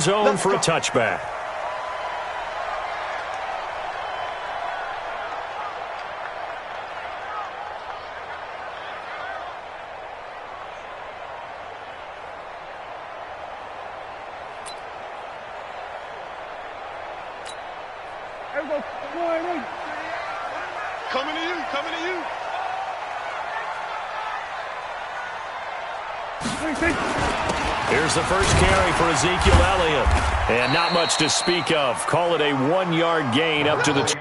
zone for a touchback. Coming to you, coming to you. Here's the first carry for Ezekiel Elliott. And not much to speak of. Call it a 1-yard gain up to the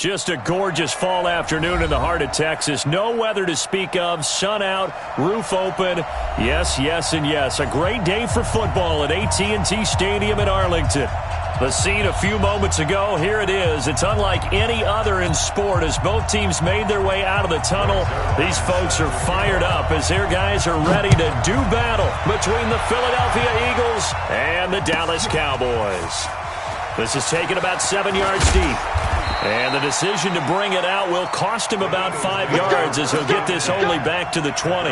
Just a gorgeous fall afternoon in the heart of Texas. No weather to speak of. Sun out, roof open. Yes, yes, and yes. A great day for football at AT&T Stadium in Arlington. The scene a few moments ago, here it is. It's unlike any other in sport as both teams made their way out of the tunnel. These folks are fired up as their guys are ready to do battle between the Philadelphia Eagles and the Dallas Cowboys. This is taken about 7 yards deep. And the decision to bring it out will cost him about 5 yards as he'll get this only back to the 20.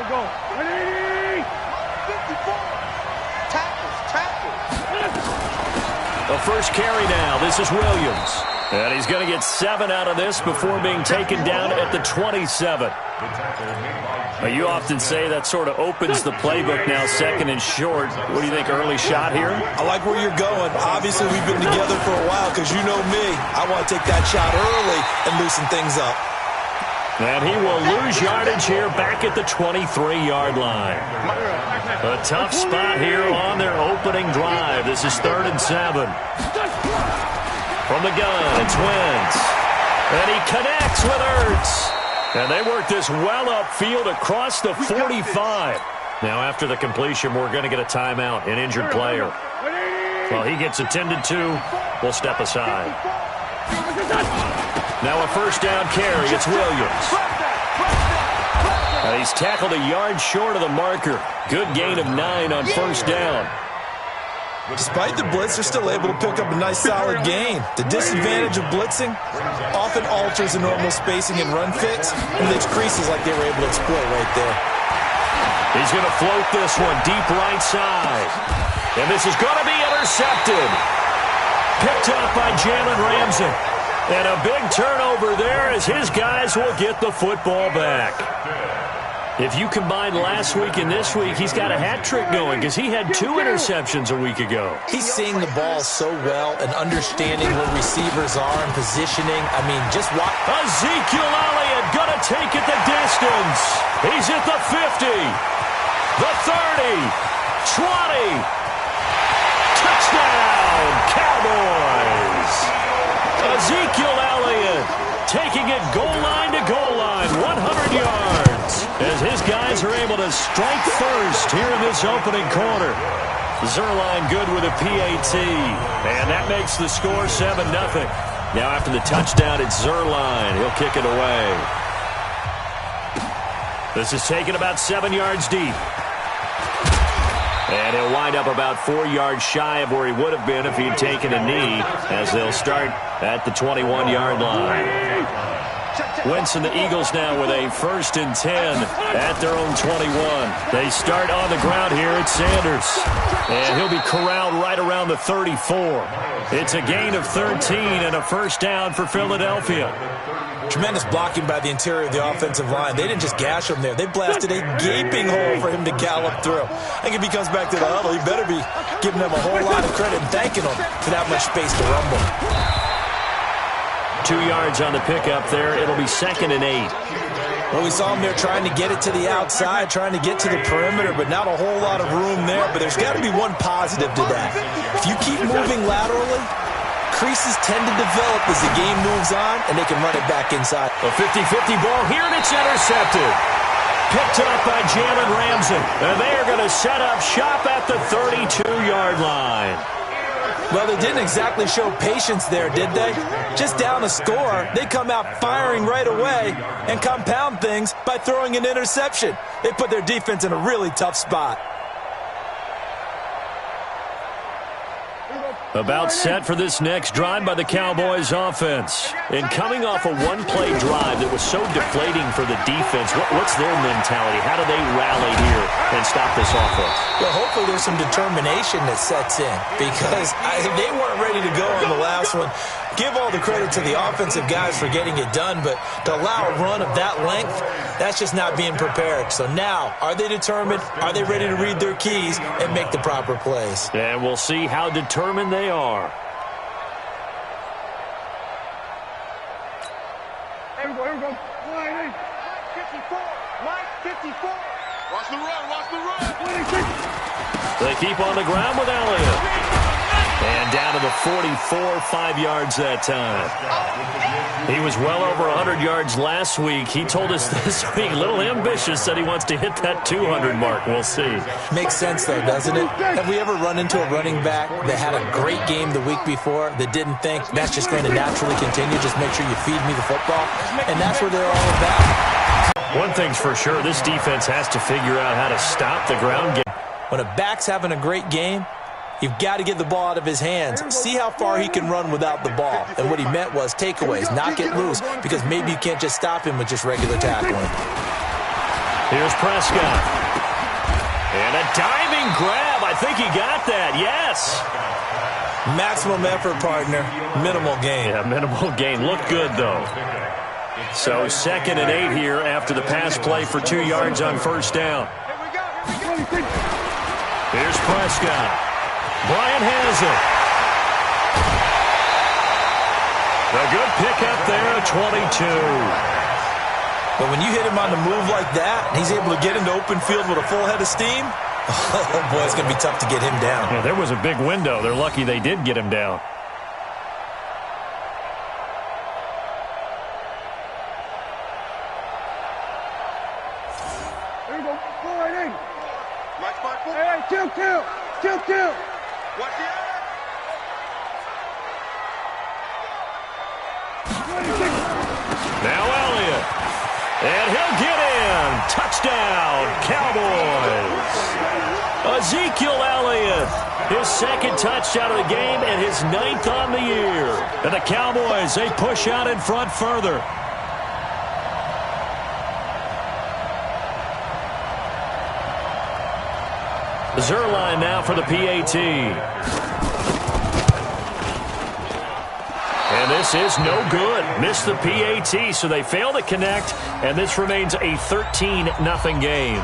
Go. 180! 54! Tackles! The first carry now. This is Williams. And he's going to get 7 out of this before being taken down at the 27. You often say that sort of opens the playbook now, second and short. What do you think, early shot here? I like where you're going. Obviously, we've been together for a while because you know me. I want to take that shot early and loosen things up. And he will lose yardage here back at the 23-yard line. A tough spot here on their opening drive. This is 3rd and 7. From the gun, it's Wentz. And he connects with Ertz. And they work this well upfield across the 45. Now, after the completion, we're going to get a timeout, an injured player. Well, he gets attended to. We'll step aside. Now a first down carry. It's Williams. He's tackled a yard short of the marker. Good gain of 9 on first down. Despite the blitz, they're still able to pick up a nice solid gain. The disadvantage of blitzing often alters the normal spacing and run fits, and leaves creases like they were able to exploit right there. He's going to float this one deep right side. And this is going to be intercepted. Picked up by Jalen Ramsey. And a big turnover there as his guys will get the football back. If you combine last week and this week, he's got a hat trick going because he had 2 interceptions a week ago. He's seeing the ball so well and understanding where receivers are and positioning. I mean, just watch. Ezekiel Elliott going to take it the distance. He's at the 50, the 30, 20. Touchdown, Cowboys. Ezekiel Elliott taking it goal line to goal line, 100 yards. As his guys are able to strike first here in this opening quarter. Zuerlein good with a PAT. And that makes the score 7-0. Now after the touchdown, it's Zuerlein. He'll kick it away. This is taken about 7 yards deep. And he'll wind up about 4 yards shy of where he would have been if he'd taken a knee, as they'll start at the 21-yard line. Wentz and the Eagles now with a 1st and 10 at their own 21. They start on the ground here at Sanders. And he'll be corralled right around the 34. It's a gain of 13 and a first down for Philadelphia. Tremendous blocking by the interior of the offensive line. They didn't just gash him there. They blasted a gaping hole for him to gallop through. I think if he comes back to the huddle, he better be giving them a whole lot of credit and thanking them for that much space to rumble. 2 yards on the pickup there. It'll be 2nd and 8. Well, we saw him there trying to get it to the outside, trying to get to the perimeter, but not a whole lot of room there. But there's got to be one positive to that. If you keep moving laterally, creases tend to develop as the game moves on, and they can run it back inside. A 50-50 ball here, and it's intercepted. Picked up by Jalen Ramsey. And they are going to set up shop at the 32-yard line. Well, they didn't exactly show patience there, did they? Just down a score, they come out firing right away and compound things by throwing an interception. They put their defense in a really tough spot. About set for this next drive by the Cowboys offense. And coming off a one-play drive that was so deflating for the defense, what's their mentality? How do they rally here and stop this offense? Well, hopefully there's some determination that sets in because they weren't ready to go on the last one. Give all the credit to the offensive guys for getting it done, but to allow a run of that length, that's just not being prepared. So now, are they determined? Are they ready to read their keys and make the proper plays? And we'll see how determined they are. Here we go. 54. Mike, 54. Watch the run. 26. They keep on the ground with Elliott. And down to the 44, 5 yards that time. He was well over 100 yards last week. He told us this week, a little ambitious, said he wants to hit that 200 mark. We'll see. Makes sense, though, doesn't it? Have we ever run into a running back that had a great game the week before that didn't think that's just going to naturally continue? Just make sure you feed me the football. And that's what they're all about. One thing's for sure, this defense has to figure out how to stop the ground game. When a back's having a great game, you've got to get the ball out of his hands. See how far he can run without the ball. And what he meant was takeaways, not get loose, because maybe you can't just stop him with just regular tackling. Here's Prescott. And a diving grab. I think he got that. Yes. Maximum effort, partner. Minimal gain. Yeah, minimal gain. Looked good, though. So 2nd and 8 here after the pass play for 2 yards on first down. Here's Prescott. Bryant has it. A good pickup there at 22. But when you hit him on the move like that, and he's able to get into open field with a full head of steam, oh boy, it's going to be tough to get him down. Yeah, there was a big window. They're lucky they did get him down. There you go. Go right in. Hey, kill. Watch the eye. Now Elliott. And he'll get in. Touchdown, Cowboys. Ezekiel Elliott. His 2nd touchdown of the game and his 9th on the year. And the Cowboys, they push out in front further. Zuerlein now for the PAT. And this is no good. Missed the PAT, so they fail to connect, and this remains a 13-0 game.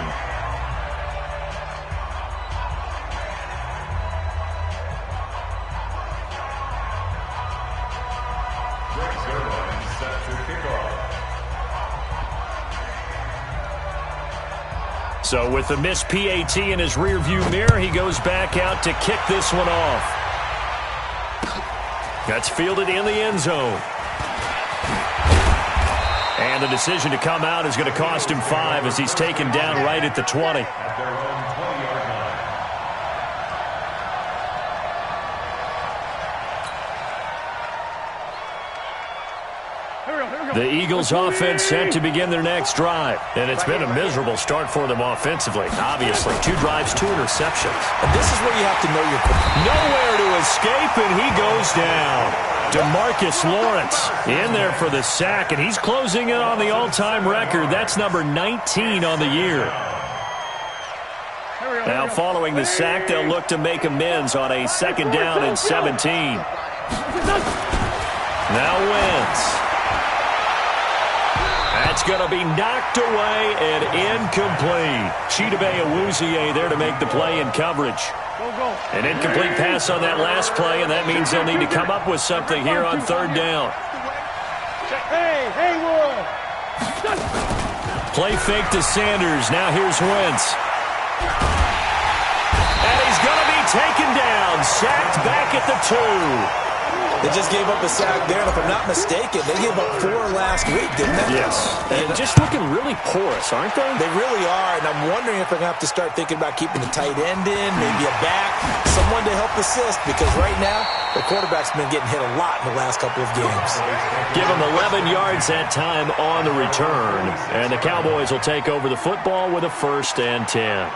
So with the missed PAT in his rearview mirror, he goes back out to kick this one off. That's fielded in the end zone. And the decision to come out is going to cost him 5 as he's taken down right at the 20. The Eagles offense set to begin their next drive. And it's been a miserable start for them offensively. Obviously, 2 drives, 2 interceptions. And this is where you have to know your... Nowhere to escape, and he goes down. DeMarcus Lawrence in there for the sack, and he's closing in on the all-time record. That's number 19 on the year. Now, following the sack, they'll look to make amends on a 2nd down and 17. Now Wentz. That's going to be knocked away and incomplete. Chidobe Awuzie there to make the play in coverage. An incomplete pass on that last play, and that means they'll need to come up with something here on 3rd down. Play fake to Sanders. Now here's Wentz. And he's going to be taken down. Sacked back at the 2. They just gave up a sack there, and if I'm not mistaken, they gave up 4 last week, didn't they? Yes. And just looking really porous, aren't they? They really are, and I'm wondering if they're going to have to start thinking about keeping a tight end in, maybe a back, someone to help assist, because right now, the quarterback's been getting hit a lot in the last couple of games. Give him 11 yards that time on the return, and the Cowboys will take over the football with a 1st and 10.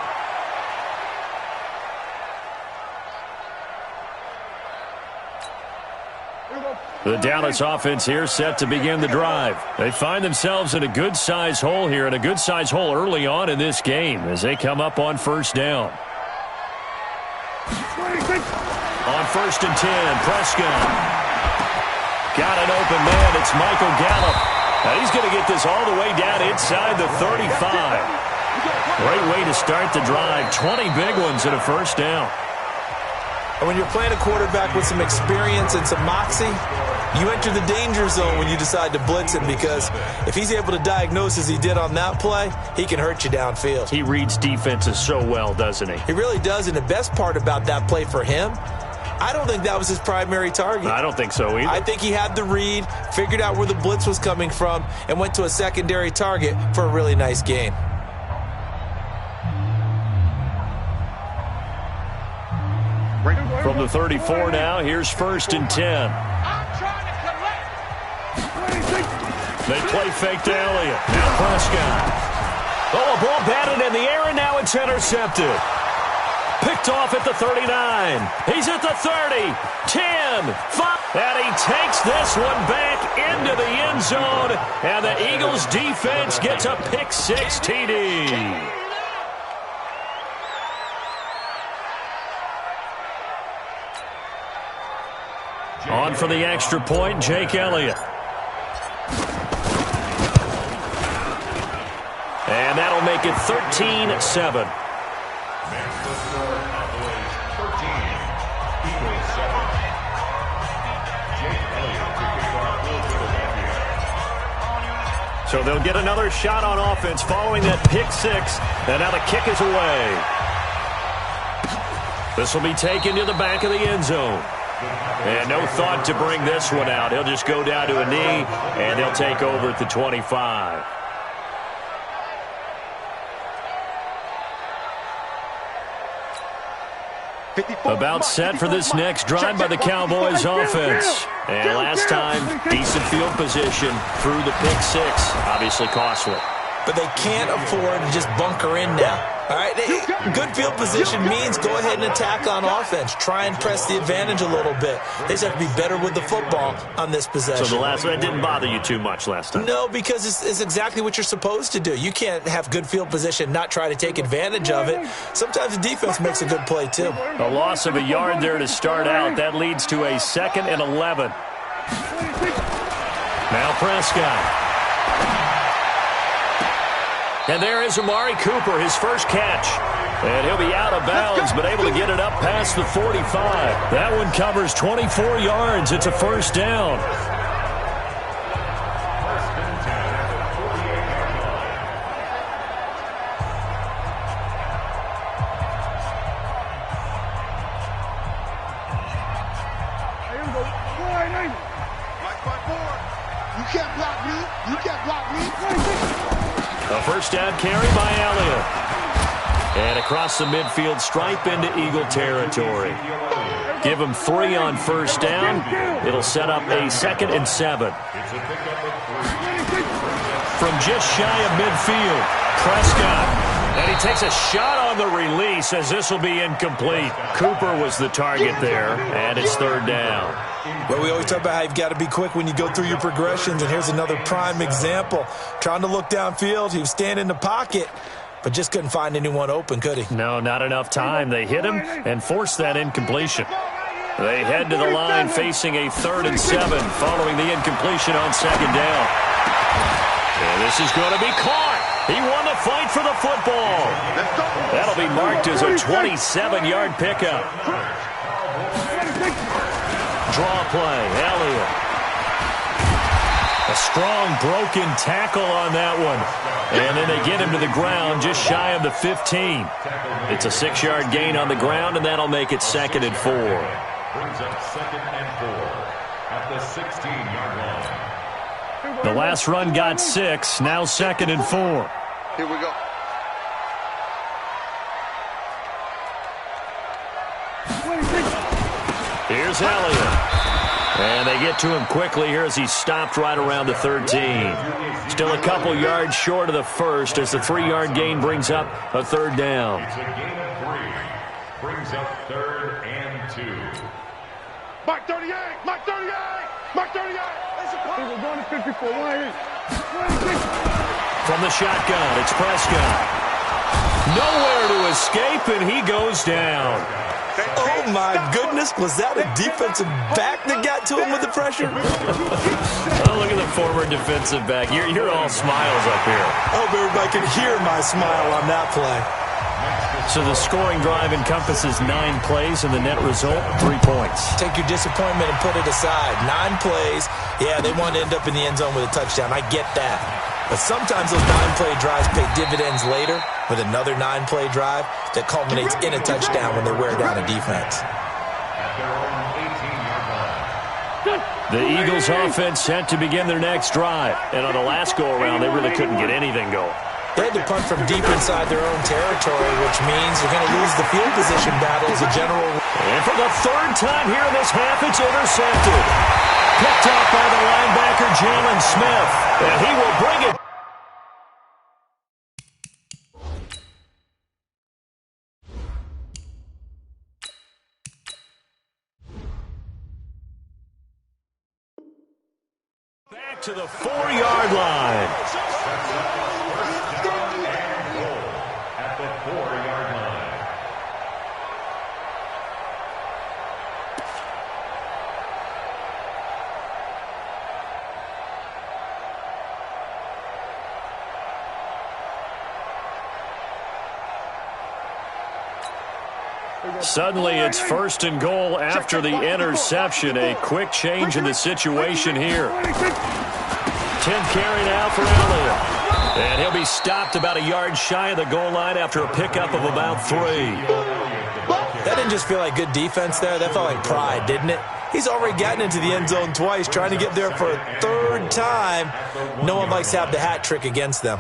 The Dallas offense here set to begin the drive. They find themselves in a good-sized hole here, and a good-sized hole early on in this game as they come up on 1st down. On 1st and 10, Prescott. Got an open man. It's Michael Gallup. Now he's going to get this all the way down inside the 35. Great way to start the drive. 20 big ones and a 1st down. And when you're playing a quarterback with some experience and some moxie, You enter the danger zone when you decide to blitz him, because if he's able to diagnose as he did on that play, he can hurt you downfield. He reads defenses so well, doesn't he? He really does, and the best part about that play for him, I don't think that was his primary target. I don't think so either. I think he had the read, figured out where the blitz was coming from, and went to a secondary target for a really nice gain. From the 34 now, here's 1st and 10. They play fake to Elliott. Now Prescott. Oh, a ball batted in the air, and now it's intercepted. Picked off at the 39. He's at the 30, 10, 5. And he takes this one back into the end zone. And the Eagles defense gets a pick 6 TD. On for the extra point, Jake Elliott. And that'll make it 13-7. So they'll get another shot on offense following that pick 6. And now the kick is away. This will be taken to the back of the end zone. And no thought to bring this one out. He'll just go down to a knee, and they'll take over at the 25. About set for this next drive by the Cowboys offense. And last time, decent field position through the pick 6. Obviously costly. But they can't afford to just bunker in now. All right, good field position means go ahead and attack on offense. Try and press the advantage a little bit. They just have to be better with the football on this possession. So the last one didn't bother you too much last time? No, because it's exactly what you're supposed to do. You can't have good field position, not try to take advantage of it. Sometimes the defense makes a good play, too. A loss of a yard there to start out. That leads to a 2nd and 11. Now Prescott. And there is Amari Cooper, his first catch. And he'll be out of bounds, but able to get it up past the 45. That one covers 24 yards. It's a 1st down. You can't block me. You can't block me. A 1st down carry by Elliott. And across the midfield stripe into Eagle territory. Give him 3 on 1st down. It'll set up a 2nd and 7. From just shy of midfield, Prescott. And he takes a shot on the release as this will be incomplete. Cooper was the target there, and it's 3rd down. Well, we always talk about how you've got to be quick when you go through your progressions, and here's another prime example. Trying to look downfield, he was standing in the pocket, but just couldn't find anyone open, could he? No, not enough time. They hit him and forced that incompletion. They head to the line facing a 3rd and 7 following the incompletion on 2nd down. And this is going to be caught. He won the fight for the football. That'll be marked as a 27-yard pickup. Draw play, Elliott. A strong broken tackle on that one. And then they get him to the ground just shy of the 15. It's a 6-yard gain on the ground, and that'll make it 2nd and 4. Brings up 2nd and 4 at the 16-yard line. The last run got 6, now 2nd and 4. Here we go. Here's Elliott. And they get to him quickly here as he's stopped right around the 13. Still a couple yards short of the 1st as the 3-yard gain brings up a 3rd down. It's a gain of 3. Brings up 3rd and 2. Mark 38! Mark 38! Mark 38! We're going to 54. From the shotgun, it's Prescott. Nowhere to escape, and he goes down. Oh, my goodness. Was that a defensive back that got to him with the pressure? Oh, look at the former defensive back. You're all smiles up here. I hope everybody can hear my smile on that play. So the scoring drive encompasses 9 plays, and the net result, 3 points. Take your disappointment and put it aside. 9 plays. Yeah, they want to end up in the end zone with a touchdown. I get that. But sometimes those 9-play drives pay dividends later with another 9-play drive that culminates in a touchdown when they wear down a defense. The Eagles offense set to begin their next drive. And on the last go-around, they really couldn't get anything going. They had to punt from deep inside their own territory, which means they're going to lose the field position battle as a general. And for the 3rd time here in this half, it's intercepted. Picked up by the linebacker, Jalen Smith. And he will bring it. Back to the 4-yard line. At the 4-yard line. Suddenly it's 1st and goal after the interception. A quick change in the situation here. 10th carry now for Elliott. And he'll be stopped about a yard shy of the goal line after a pickup of about 3. That didn't just feel like good defense there. That felt like pride, didn't it? He's already gotten into the end zone twice, trying to get there for a 3rd time. No one likes to have the hat trick against them.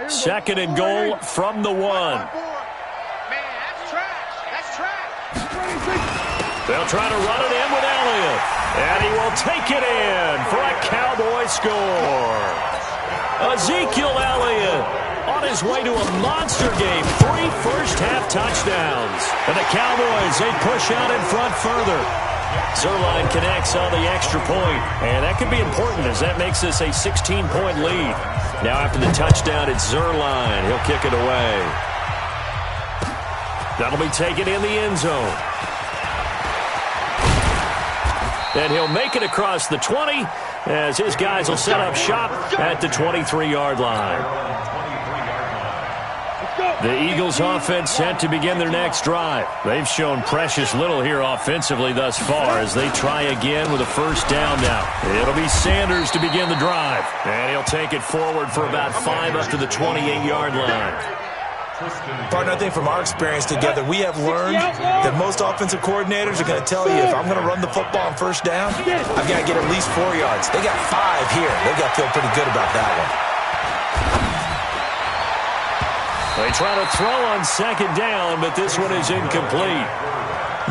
Second and goal from the 1. Man, that's trash. That's trash. They'll try to run it in with Elliott. And he will take it in for a Cowboy score. Ezekiel Elliott on his way to a monster game. 3 first-half touchdowns. And the Cowboys, they push out in front further. Zuerlein connects on the extra point. And that could be important as that makes this a 16-point lead. Now after the touchdown, it's Zuerlein. He'll kick it away. That'll be taken in the end zone. And he'll make it across the 20 as his guys will set up shop at the 23-yard line. The Eagles offense set to begin their next drive. They've shown precious little here offensively thus far as they try again with a 1st down now. It'll be Sanders to begin the drive. And he'll take it forward for about 5 up to the 28-yard line. Partner, I think from our experience together, we have learned that most offensive coordinators are going to tell you, if I'm going to run the football on 1st down, I've got to get at least 4 yards. They got 5 here. They've got to feel pretty good about that one. They try to throw on 2nd down, but this one is incomplete.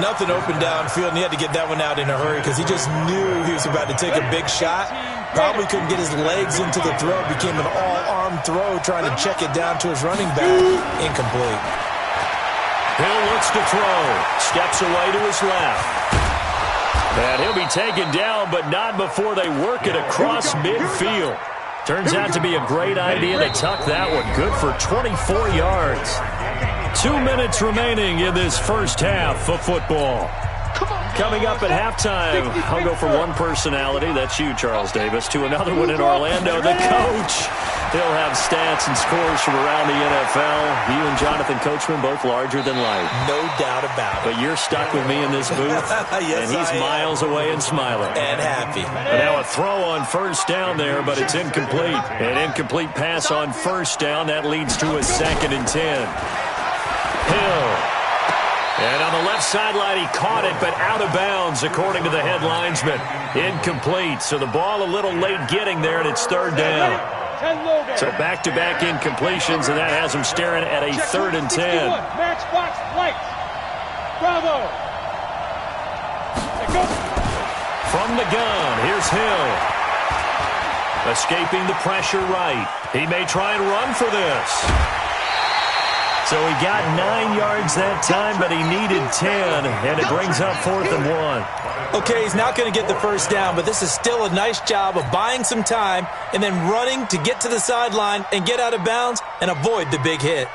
Nothing open downfield, and he had to get that one out in a hurry because he just knew he was about to take a big shot. Probably couldn't get his legs into the throw. Became an all-arm throw, trying to check it down to his running back. Incomplete. Hill looks to throw. Steps away to his left. And he'll be taken down, but not before they work it across midfield. Turns out to be a great idea to tuck that one. Good for 24 yards. 2 minutes remaining in this 1st half of football. Coming up at halftime, I'll go from one personality, that's you, Charles Davis, to another one in Orlando, the coach. He'll have stats and scores from around the NFL. You and Jonathan Coachman, both larger than life. No doubt about it. But you're stuck with me in this booth, yes, and he's miles away and smiling. And happy. And now a throw on 1st down there, but it's incomplete. An incomplete pass on 1st down. That leads to a 2nd and 10. Hill. And on the left sideline, he caught it, but out of bounds, according to the head linesman. Incomplete. So the ball a little late getting there, and it's 3rd down. So back-to-back incompletions, and that has him staring at a 3rd and 10. Matchbox lights. Bravo. From the gun, here's Hill. Escaping the pressure right. He may try and run for this. So he got 9 yards that time, but he needed 10, and it brings up 4th and 1. Okay, he's not going to get the 1st down, but this is still a nice job of buying some time and then running to get to the sideline and get out of bounds and avoid the big hit.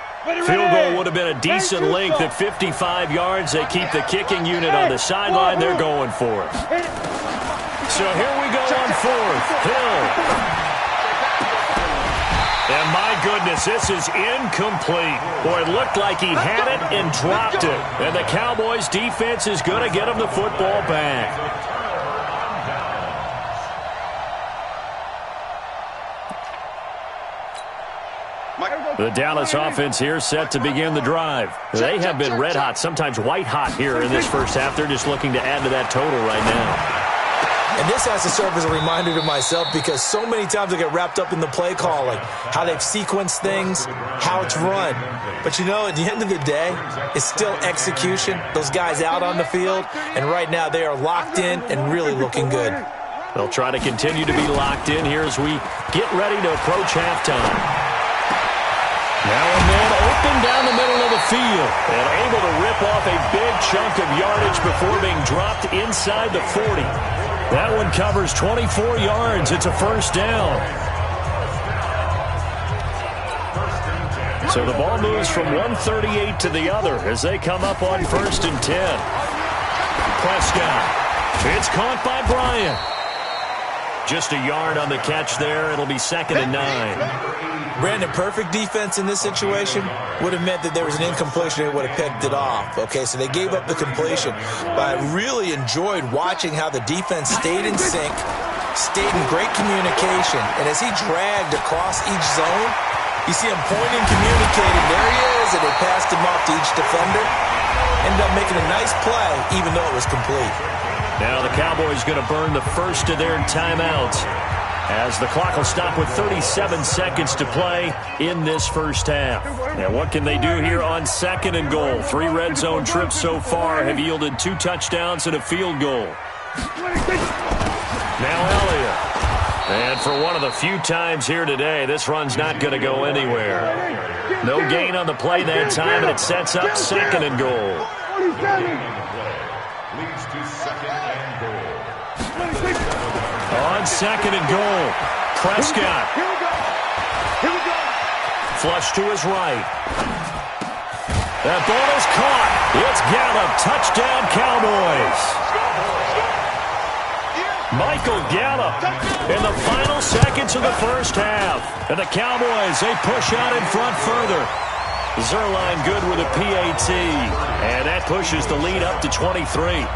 Field goal would have been a decent length at 55 yards. They keep the kicking unit on the sideline. They're going for it. So here we go on fourth. Hill. And my goodness, this is incomplete. Boy, it looked like he had it and dropped it. And the Cowboys defense is going to get him the football back. The Dallas offense here set to begin the drive. They have been red hot, sometimes white hot here in this first half. They're just looking to add to that total right now. And this has to serve as a reminder to myself because so many times I get wrapped up in the play calling, how they've sequenced things, how it's run. But, you know, at the end of the day, it's still execution. Those guys out on the field, and right now they are locked in and really looking good. They'll try to continue to be locked in here as we get ready to approach halftime. Now a man open down the middle of the field and able to rip off a big chunk of yardage before being dropped inside the 40. That one covers 24 yards. It's a first down. So the ball moves from 138 to the other as they come up on 1st and 10. Prescott. It's caught by Bryant. Just a yard on the catch there. It'll be 2nd and 9. Brandon, perfect defense in this situation would have meant that there was an incompletion. They would have picked it off. Okay, so they gave up the completion. But I really enjoyed watching how the defense stayed in sync, stayed in great communication. And as he dragged across each zone, you see him pointing, communicating. There he is, and they passed him off to each defender. Ended up making a nice play, even though it was complete. Now the Cowboys going to burn the first of their timeouts, as the clock will stop with 37 seconds to play in this first half. Now what can they do here on 2nd and goal? 3 red zone trips so far have yielded 2 touchdowns and a field goal. Now Elliott. And for one of the few times here today, this run's not going to go anywhere. No gain on the play that time, and it sets up 2nd and goal. Leads to 2nd and goal. On 2nd and goal, Prescott. Flush to his right. That ball is caught. It's Gallup. Touchdown, Cowboys. Michael Gallup in the final seconds of the first half. And the Cowboys, they push out in front further. Zuerlein good with a PAT. And that pushes the lead up to 23.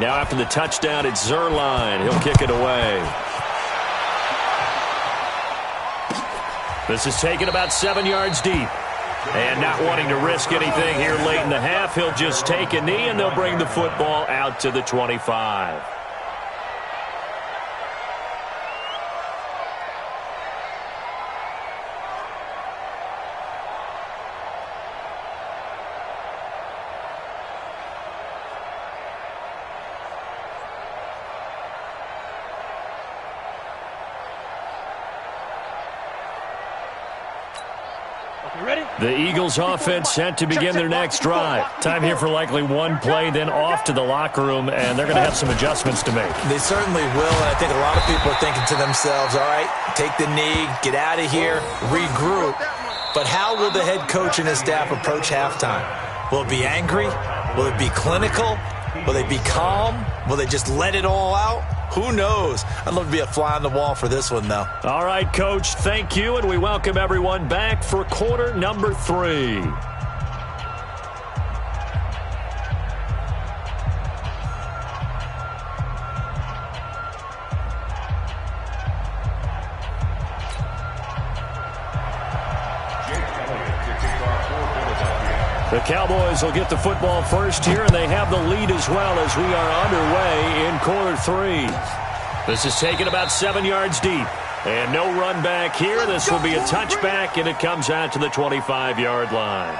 Now after the touchdown, it's Zuerlein. He'll kick it away. This is taken about 7 yards deep. And not wanting to risk anything here late in the half, he'll just take a knee, and they'll bring the football out to the 25. The Eagles offense set to begin their next drive. Time here for likely one play, then off to the locker room, and they're going to have some adjustments to make. They certainly will, and I think a lot of people are thinking to themselves, all right, take the knee, get out of here, regroup. But how will the head coach and his staff approach halftime? Will it be angry? Will it be clinical? Will they be calm? Will they just let it all out? Who knows? I'd love to be a fly on the wall for this one, though. All right, Coach, thank you, and we welcome everyone back for quarter number 3. The Cowboys will get the football first here, and they have the lead as well as we are underway in quarter 3. This is taken about 7 yards deep. And no run back here. This will be a touchback, and it comes out to the 25-yard line.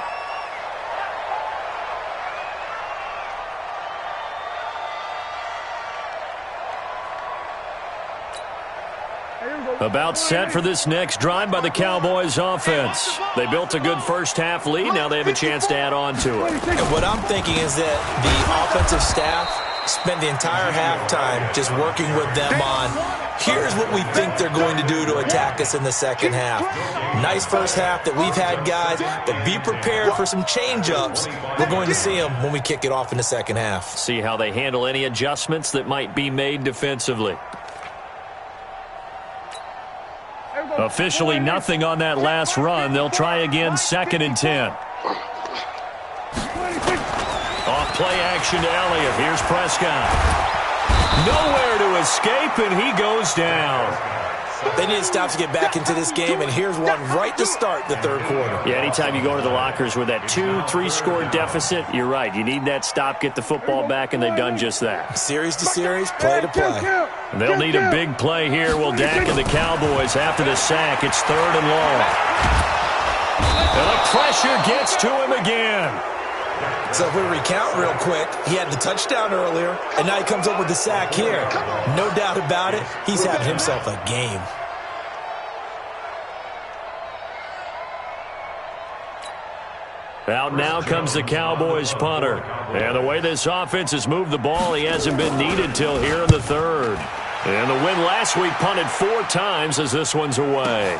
About set for this next drive by the Cowboys offense. They built a good first half lead. Now they have a chance to add on to it. And what I'm thinking is that the offensive staff spent the entire halftime just working with them on, here's what we think they're going to do to attack us in the second half. Nice first half that we've had, guys, but be prepared for some change-ups. We're going to see them when we kick it off in the second half. See how they handle any adjustments that might be made defensively. Officially nothing on that last run. They'll try again, 2nd and 10. Off play action to Elliott. Here's Prescott. Nowhere to escape, and he goes down. They need to stop to get back into this game, and here's one right to start the third quarter. Yeah, anytime you go to the lockers with that 2-3 score deficit, you're right. You need that stop, get the football back, and they've done just that. Series to series, play to play. They'll need a big play here. Will Dak and the Cowboys after the sack. It's 3rd and long. And the pressure gets to him again. So if we recount real quick, he had the touchdown earlier, and now he comes up with the sack here. No doubt about it, he's having himself a game. Out now comes the Cowboys punter. And the way this offense has moved the ball, he hasn't been needed till here in the third. And the win last week punted 4 times as this one's away.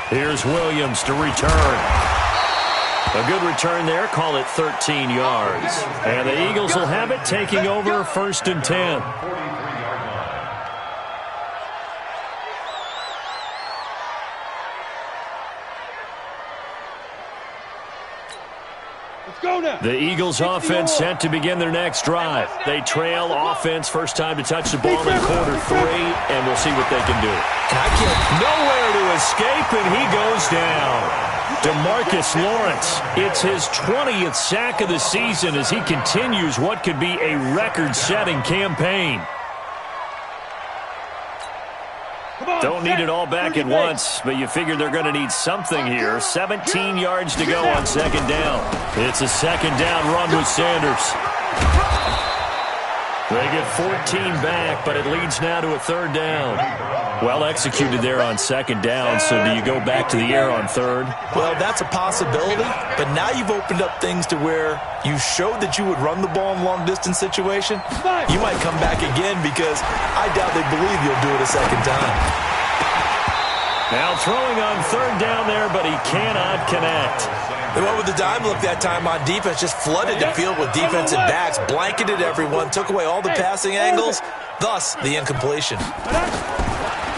Here's Williams to return. A good return there. Call it 13 yards. And the Eagles will have it, taking over 1st and 10. The Eagles offense set to begin their next drive. They trail offense, first time to touch the ball in quarter 3, and we'll see what they can do. Nowhere to escape, and he goes down. DeMarcus Lawrence, it's his 20th sack of the season as he continues what could be a record-setting campaign. Don't need it all back at once, but you figure they're going to need something here. 17 yards to go on 2nd down. It's a 2nd down run with Sanders. They get 14 back, but it leads now to a 3rd down. Well executed there on 2nd down, so do you go back to the air on 3rd? Well, that's a possibility, but now you've opened up things to where you showed that you would run the ball in long-distance situation. You might come back again because I doubt they believe you'll do it a 2nd time. Now throwing on 3rd down there, but he cannot connect. They went with the dime look that time on defense, just flooded the field with defensive backs, blanketed everyone, took away all the passing angles, thus the incompletion.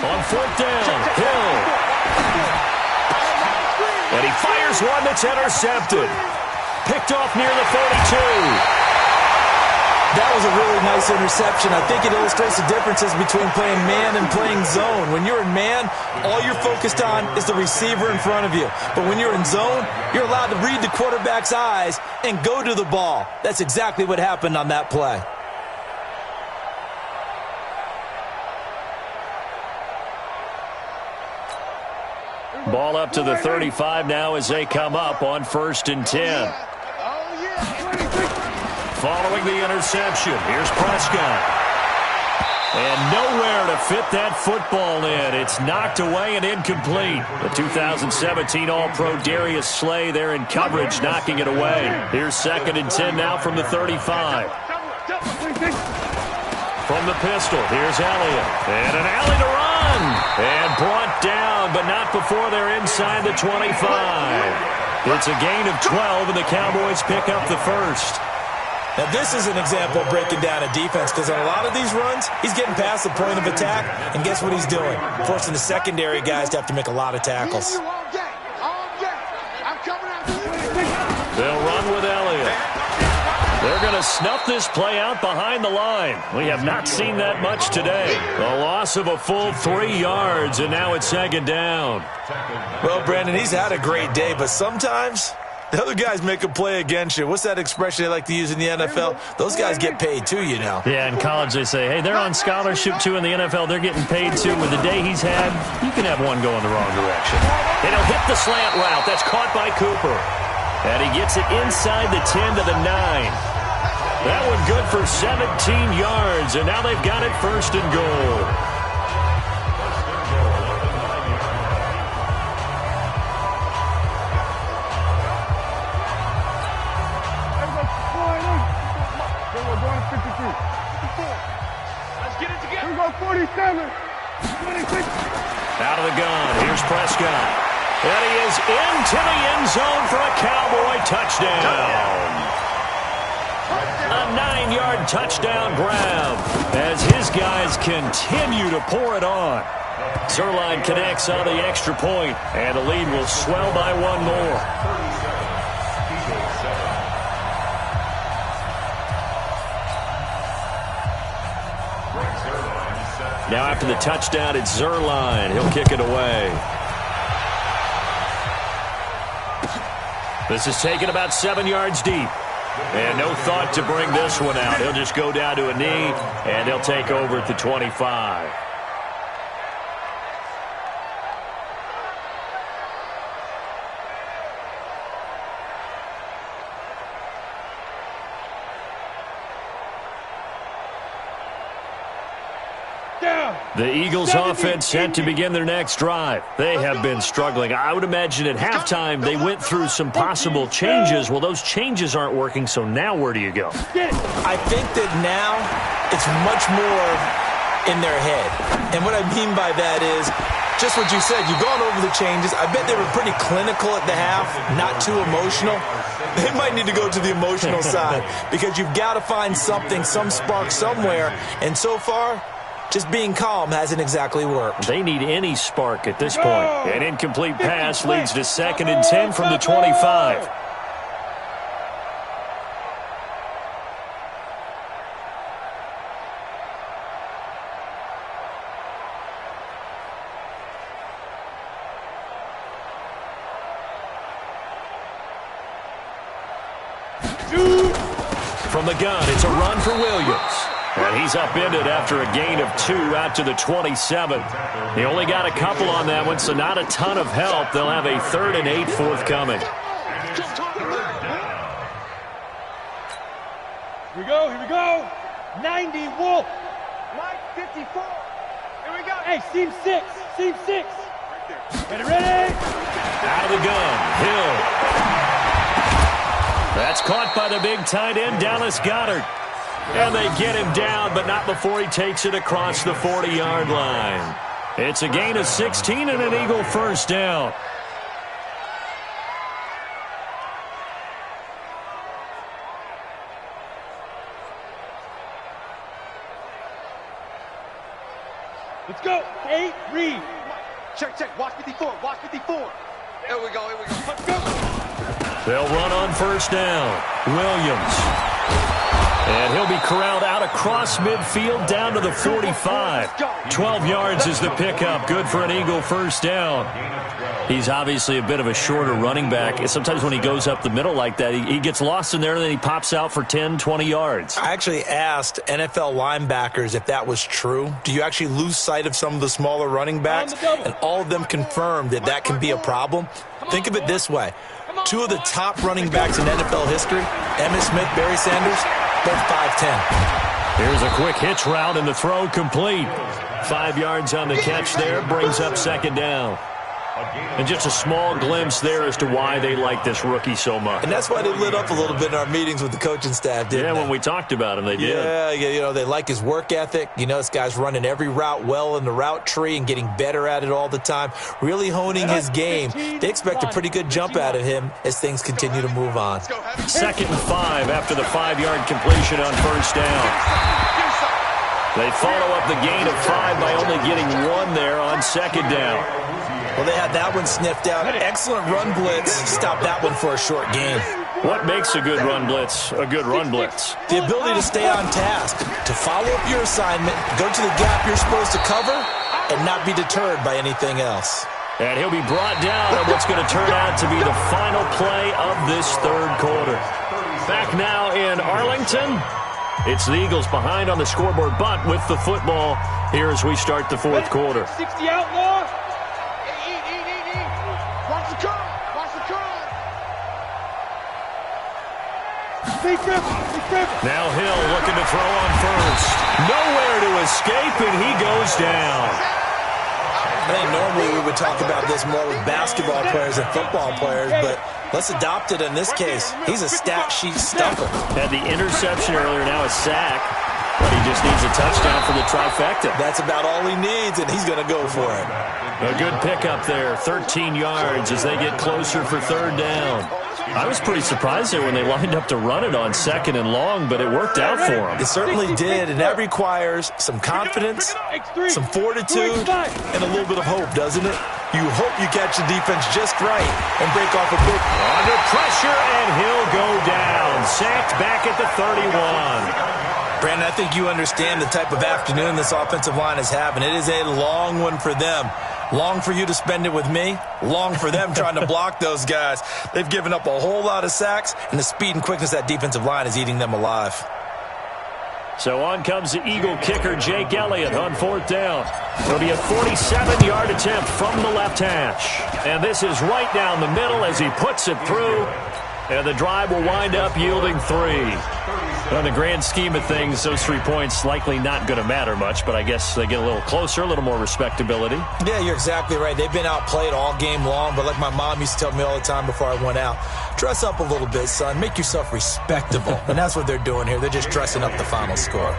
On 4th down, Hill. And he fires one that's intercepted. Picked off near the 42. That was a really nice interception. I think it illustrates the differences between playing man and playing zone. When you're in man, all you're focused on is the receiver in front of you. But when you're in zone, you're allowed to read the quarterback's eyes and go to the ball. That's exactly what happened on that play. Ball up to the 35 now as they come up on 1st and 10. Following the interception, here's Prescott. And nowhere to fit that football in. It's knocked away and incomplete. The 2017 All-Pro Darius Slay there in coverage, knocking it away. Here's 2nd and 10 now from the 35. From the pistol, here's Elliott. And an alley to run. And brought down, but not before they're inside the 25. It's a gain of 12, and the Cowboys pick up the 1st. Now, this is an example of breaking down a defense because on a lot of these runs, he's getting past the point of attack, and guess what he's doing? Forcing the secondary guys to have to make a lot of tackles. They'll run with Elliott. They're going to snuff this play out behind the line. We have not seen that much today. A loss of a full 3 yards, and now it's 2nd down. Well, Brandon, he's had a great day, but sometimes the other guys make a play against you. What's that expression they like to use in the NFL? Those guys get paid too, you know. Yeah, in college they say, hey, they're on scholarship too. In the NFL, they're getting paid too. With the day he's had, you can have one going the wrong direction. And he'll hit the slant route. That's caught by Cooper. And he gets it inside the 10 to the 9. That one good for 17 yards, and now they've got it 1st and goal. Let's get it together. Here we go, 47. 26. Out of the gun. Here's Prescott. And he is into the end zone for a Cowboy touchdown. A 9-yard touchdown grab as his guys continue to pour it on. Zuerlein connects on the extra point, and the lead will swell by one more. Now after the touchdown, it's Zuerlein. He'll kick it away. This is taken about 7 yards deep. And no thought to bring this one out. He'll just go down to a knee, and he'll take over at the 25. The Eagles offense set to begin their next drive. They have been struggling. I would imagine at halftime they went through some possible changes. Well, those changes aren't working, so now where do you go? I think that now it's much more in their head. And what I mean by that is just what you said. You've gone over the changes. I bet they were pretty clinical at the half, not too emotional. They might need to go to the emotional side because you've got to find something, some spark somewhere. And so far, just being calm hasn't exactly worked. They need any spark at this point. An incomplete pass leads to 2nd and 10 from the 25. From the gun, it's a run for Williams. And he's upended after a gain of 2 out to the 27. He only got a couple on that one, so not a ton of help. They'll have a 3rd and 8 forthcoming. Here we go. 90 Wolf. Mike 54. Here we go. Hey, seam 6. Ready. Out of the gun, Hill. That's caught by the big tight end, Dallas Goedert. And they get him down, but not before he takes it across the 40-yard line. It's a gain of 16 and an Eagle first down. Let's go. 8, read. Check. Watch 54. Here we go. Let's go. They'll run on first down. Williams. And he'll be corralled out across midfield down to the 45. 12 yards is the pickup. Good for an Eagle first down. He's obviously a bit of a shorter running back. Sometimes when he goes up the middle like that, he gets lost in there and then he pops out for 10, 20 yards. I actually asked NFL linebackers if that was true. Do you actually lose sight of some of the smaller running backs? And all of them confirmed that that can be a problem. Think of it this way. 2 of the top running backs in NFL history, Emmitt Smith, Barry Sanders, both 5'10". Here's a quick hitch route and the throw complete. 5 yards on the catch there, brings up 2nd down. And just a small glimpse there as to why they like this rookie so much. And that's why they lit up a little bit in our meetings with the coaching staff, didn't they? When we talked about him, they did. Yeah, they like his work ethic. This guy's running every route well in the route tree and getting better at it all the time, really honing his game. They expect a pretty good jump out of him as things continue to move on. 2nd and 5 after the 5-yard completion on first down. They follow up the gain of 5 by only getting 1 there on 2nd down. Well, they had that one sniffed out. Excellent run blitz. Stop that one for a short gain. What makes a good run blitz a good run blitz? The ability to stay on task, to follow up your assignment, go to the gap you're supposed to cover, and not be deterred by anything else. And he'll be brought down on what's going to turn out to be the final play of this 3rd quarter. Back now in Arlington. It's the Eagles behind on the scoreboard, but with the football here as we start the 4th quarter. 60 outlaw. Watch the curl. Now Hill looking to throw on first. Nowhere to escape, and he goes down. I think normally we would talk about this more with basketball players and football players, but let's adopt it in this case. He's a stat sheet stuffer. Had the interception earlier, now a sack. But he just needs a touchdown for the trifecta. That's about all he needs, and he's going to go for it. A good pickup there, 13 yards as they get closer for third down. I was pretty surprised there when they lined up to run it on 2nd and long, but it worked out for them. It certainly did, and that requires some confidence, some fortitude, and a little bit of hope, doesn't it? You hope you catch the defense just right and break off a big... Under pressure, and he'll go down. Sacked back at the 31. Brandon, I think you understand the type of afternoon this offensive line is having. It is a long one for them. Long for you to spend it with me. Long for them trying to block those guys. They've given up a whole lot of sacks, and the speed and quickness of that defensive line is eating them alive. So on comes the Eagle kicker, Jake Elliott, on 4th down. It'll be a 47-yard attempt from the left hash. And this is right down the middle as he puts it through. And the drive will wind up yielding 3. On the grand scheme of things, those 3 points likely not going to matter much, but I guess they get a little closer, a little more respectability. Yeah, you're exactly right. They've been outplayed all game long, but like my mom used to tell me all the time before I went out, dress up a little bit, son. Make yourself respectable. And that's what they're doing here. They're just dressing up the final score.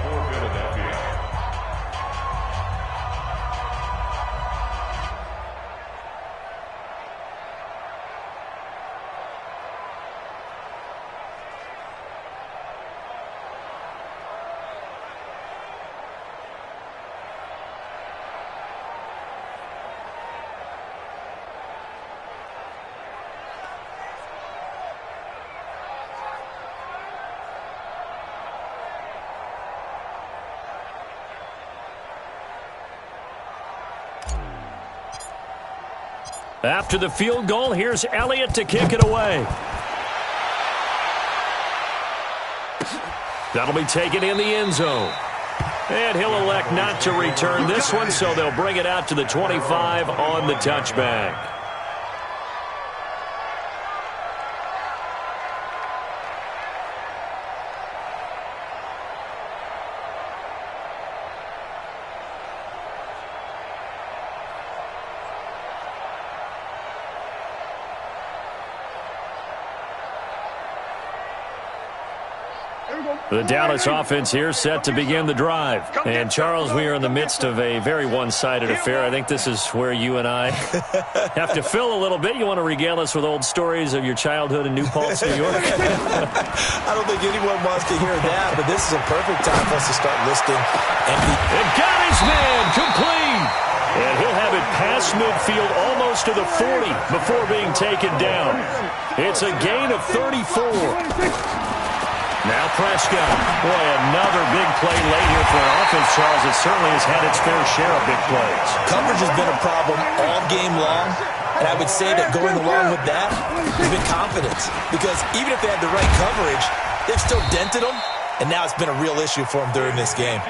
After the field goal, here's Elliott to kick it away. That'll be taken in the end zone. And he'll elect not to return this one, so they'll bring it out to the 25 on the touchback. The Dallas offense here set to begin the drive. And, Charles, we are in the midst of a very one-sided affair. I think this is where you and I have to fill a little bit. You want to regale us with old stories of your childhood in New Paltz, New York? I don't think anyone wants to hear that, but this is a perfect time for us to start listing. And got his man complete. And he'll have it past midfield almost to the 40 before being taken down. It's a gain of 34. Now Prescott. Boy, another big play late here for an offense, Charles. It certainly has had its fair share of big plays. Coverage has been a problem all game long, and I would say that going along with that has been confidence. Because even if they had the right coverage, they've still dented them, and now it's been a real issue for them during this game.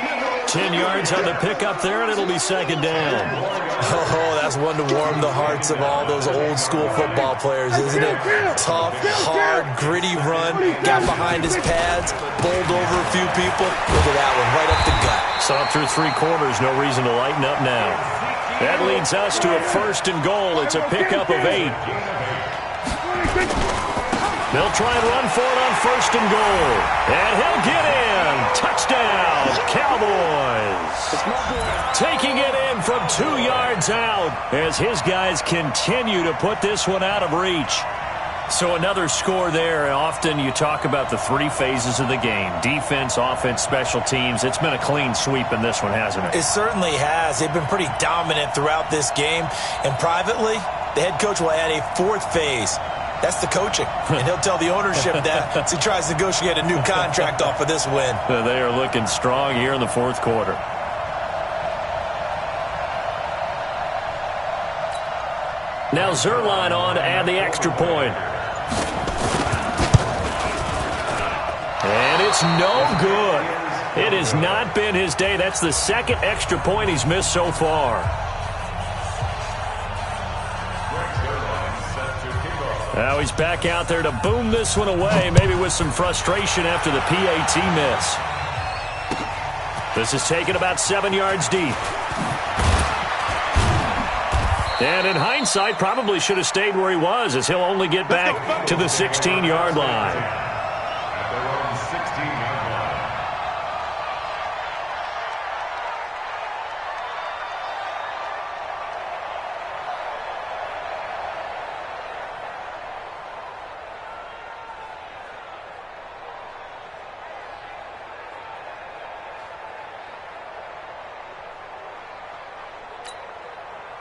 10 yards on the pickup there, and it'll be 2nd down. Oh, that's one to warm the hearts of all those old-school football players, isn't it? Tough, hard, gritty run, got behind his pads, bowled over a few people. Look at that one, right up the gut. Saw through 3 quarters, no reason to lighten up now. That leads us to a 1st and goal. It's a pickup of 8. They'll try and run for it on 1st and goal. And he'll get in. Touchdown, Cowboys. Taking it in from 2 yards out as his guys continue to put this one out of reach. So another score there. Often you talk about the 3 phases of the game. Defense, offense, special teams. It's been a clean sweep in this one, hasn't it? It certainly has. They've been pretty dominant throughout this game. And privately, the head coach will add a 4th phase. That's the coaching. And he'll tell the ownership that as he tries to negotiate a new contract off of this win. They are looking strong here in the 4th quarter. Now Zuerlein on to add the extra point. And it's no good. It has not been his day. That's the 2nd extra point he's missed so far. Now he's back out there to boom this one away, maybe with some frustration after the PAT miss. This is taken about 7 yards deep. And in hindsight, probably should have stayed where he was, as he'll only get back to the 16-yard line.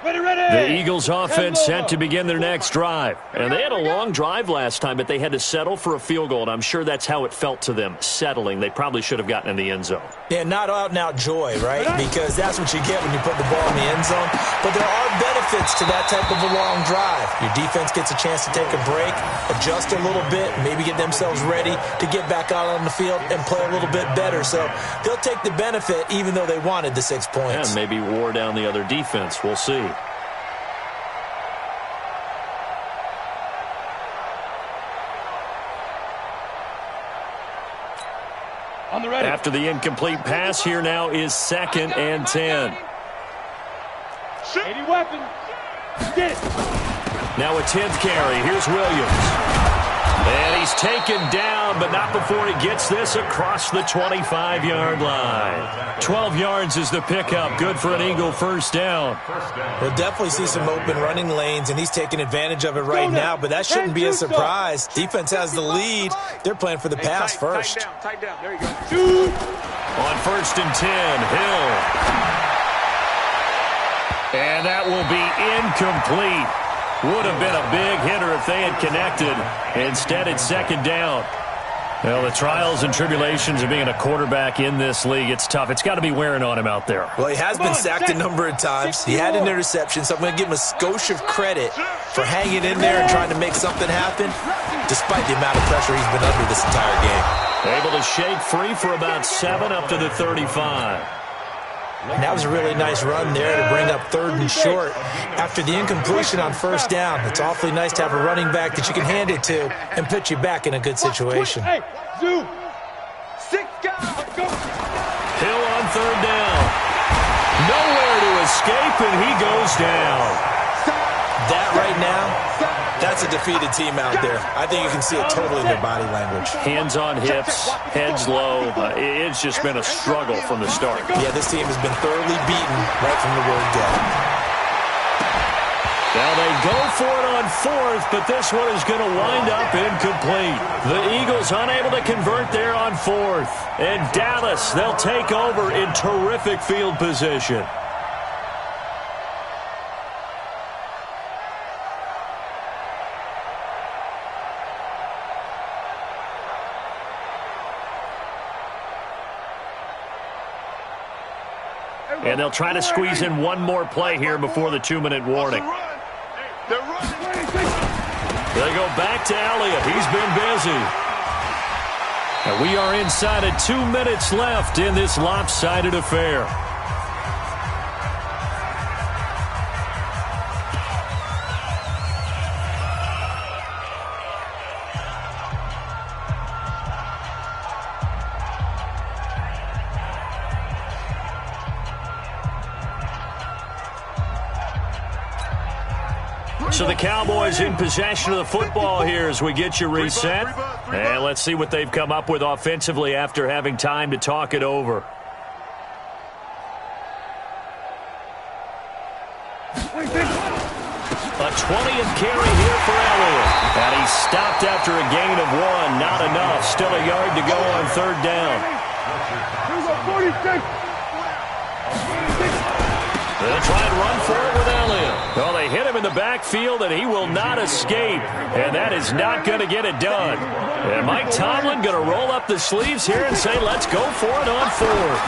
The Eagles offense set to begin their next drive. And they had a long drive last time, but they had to settle for a field goal, and I'm sure that's how it felt to them, settling. They probably should have gotten in the end zone. Yeah, not out-and-out joy, right? Because that's what you get when you put the ball in the end zone. But there are benefits to that type of a long drive. Your defense gets a chance to take a break, adjust a little bit, maybe get themselves ready to get back out on the field and play a little bit better. So they'll take the benefit even though they wanted the 6 points. And maybe wore down the other defense. We'll see. After the incomplete pass, here now is 2nd and 10. 80 weapon. Get it. Now a 10th carry. Here's Williams. And he's taken down, but not before he gets this across the 25-yard line. 12 yards is the pickup. Good for an Eagle first down. We'll definitely see some open running lanes, and he's taking advantage of it right now, but that shouldn't be a surprise. Defense has the lead. They're playing for the pass first. Tight down. There you go. On 1st and 10, Hill. And that will be incomplete. Would have been a big hitter if they had connected. Instead, it's 2nd down. Well, the trials and tribulations of being a quarterback in this league, it's tough. It's got to be wearing on him out there. Well, he has been sacked a number of times. He had an interception, so I'm going to give him a skosh of credit for hanging in there and trying to make something happen, despite the amount of pressure he's been under this entire game. Able to shake free for about 7 up to the 35. And that was a really nice run there to bring up 3rd and short. After the incompletion on 1st down, it's awfully nice to have a running back that you can hand it to and put you back in a good situation. Hey, zoom. 6 guys. Go. Hill on 3rd down. Nowhere to escape, and he goes down. That right now, that's a defeated team out there. I think you can see it totally in their body language. Hands on hips, heads low. It's just been a struggle from the start. Yeah, this team has been thoroughly beaten right from the word go. Now they go for it on 4th, but this one is going to wind up incomplete. The Eagles unable to convert there on 4th. And Dallas, they'll take over in terrific field position. And they'll try to squeeze in one more play here before the 2-minute warning. They go back to Elliott. He's been busy. And we are inside of 2 minutes left in this lopsided affair. So the Cowboys in possession of the football here as we get you reset. And let's see what they've come up with offensively after having time to talk it over. A 20th carry here for Elliott. And he's stopped after a gain of 1. Not enough. Still a yard to go on 3rd down. They'll try and run for it with Elliott. Well, they hit him in the backfield, and he will not escape. And that is not going to get it done. And Mike Tomlin going to roll up the sleeves here and say, let's go for it on 4th.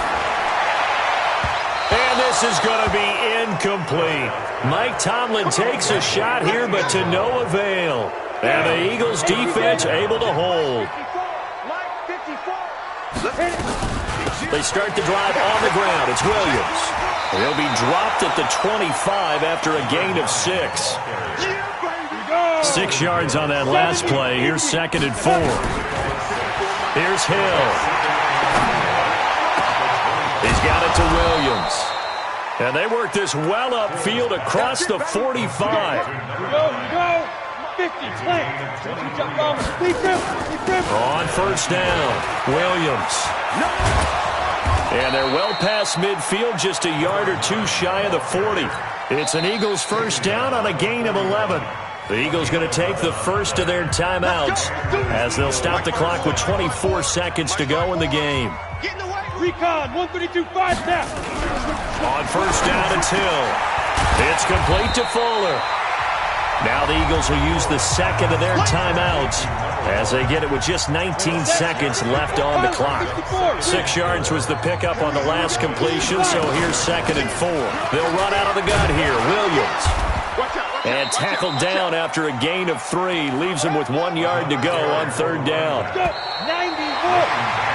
And this is going to be incomplete. Mike Tomlin takes a shot here, but to no avail. And the Eagles defense able to hold. They start the drive on the ground. It's Williams. He'll be dropped at the 25 after a gain of 6. 6 yards on that last play. Here's 2nd and 4. Here's Hill. He's got it to Williams. And they work this well upfield across the 45. Go. 50, on 1st down, Williams. And they're well past midfield, just a yard or 2 shy of the 40. It's an Eagles first down on a gain of 11. The Eagles going to take the first of their timeouts as they'll stop the clock with 24 seconds to go in the game. Recon, 132-5 now. On 1st down, it's Hill. It's complete to Fuller. Now the Eagles will use the second of their timeouts as they get it with just 19 seconds left on the clock. 6 yards was the pickup on the last completion, so here's 2nd and 4. They'll run out of the gun here. Williams. And tackled down after a gain of 3. Leaves him with 1 yard to go on 3rd down. 91.